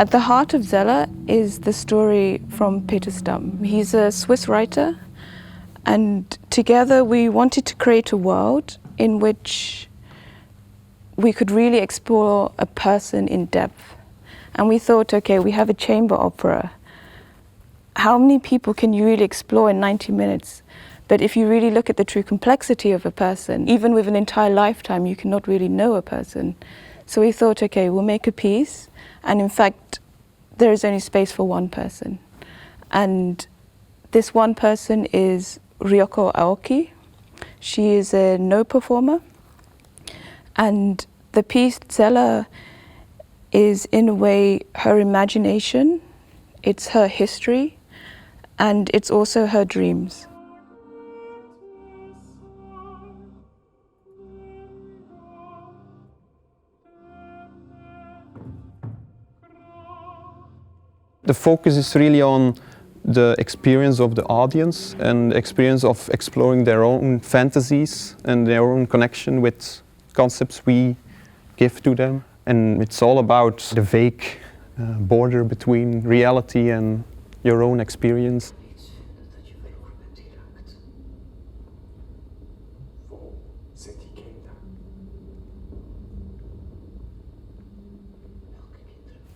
At the heart of Zelle is the story from Peter Stamm. He's a Swiss writer, and together we wanted to create a world in which we could really explore a person in depth. And we thought, okay, we have a chamber opera. How many people can you really explore in 90 minutes? But if you really look at the true complexity of a person, even with an entire lifetime, you cannot really know a person. So we thought, okay, we'll make a piece, and in fact, there is only space for one person. And this one person is Ryoko Aoki. She is a Noh performer. And the piece Zelle is in a way her imagination, it's her history, and it's also her dreams. The focus is really on the experience of the audience and the experience of exploring their own fantasies and their own connection with concepts we give to them. And it's all about the vague border between reality and your own experience.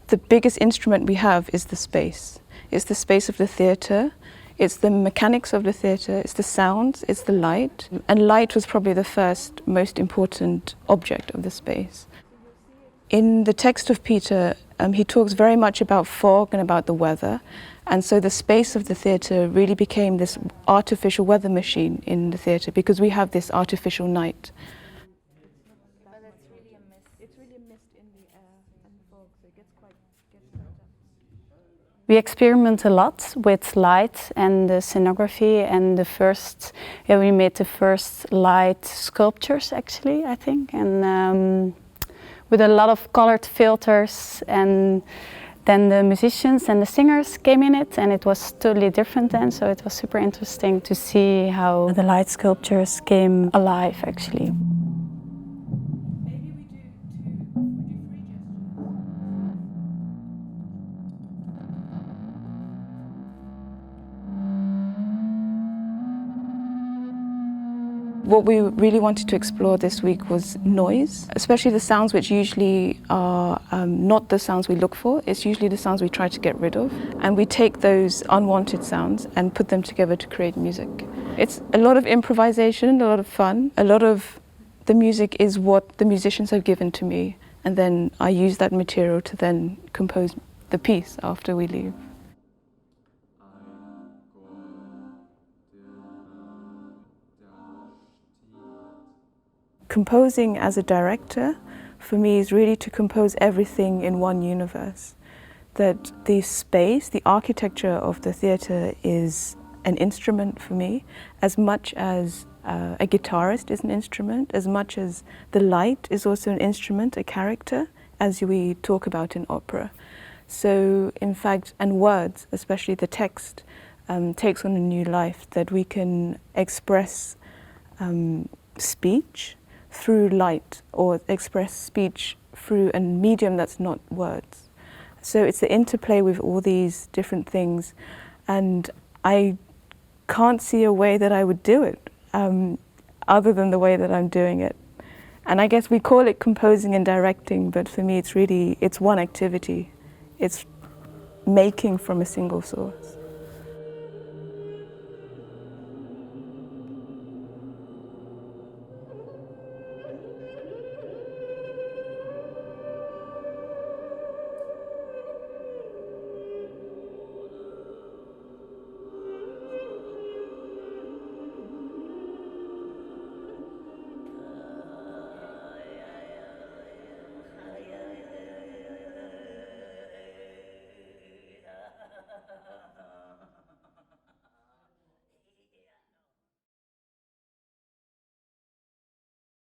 The biggest instrument we have is the space. It's the space of the theatre, it's the mechanics of the theatre, it's the sounds, it's the light. And light was probably the first most important object of the space. In the text of Peter, he talks very much about fog and about the weather. And so the space of the theatre really became this artificial weather machine in the theatre because we have this artificial night. We experiment a lot with light and the scenography, and we made the first light sculptures actually, I think, and with a lot of colored filters, and then the musicians and the singers came in it, and it was totally different then, so it was super interesting to see how the light sculptures came alive actually. What we really wanted to explore this week was noise, especially the sounds which usually are not the sounds we look for. It's usually the sounds we try to get rid of. And we take those unwanted sounds and put them together to create music. It's a lot of improvisation, a lot of fun. A lot of the music is what the musicians have given to me. And then I use that material to then compose the piece after we leave. Composing as a director, for me, is really to compose everything in one universe. That the space, the architecture of the theatre is an instrument for me, as much as a guitarist is an instrument, as much as the light is also an instrument, a character, as we talk about in opera. So, in fact, and words, especially the text, takes on a new life, that we can express speech through light, or express speech through a medium that's not words. So it's the interplay with all these different things, and I can't see a way that I would do it other than the way that I'm doing it. And I guess we call it composing and directing, but for me it's one activity. It's making from a single source.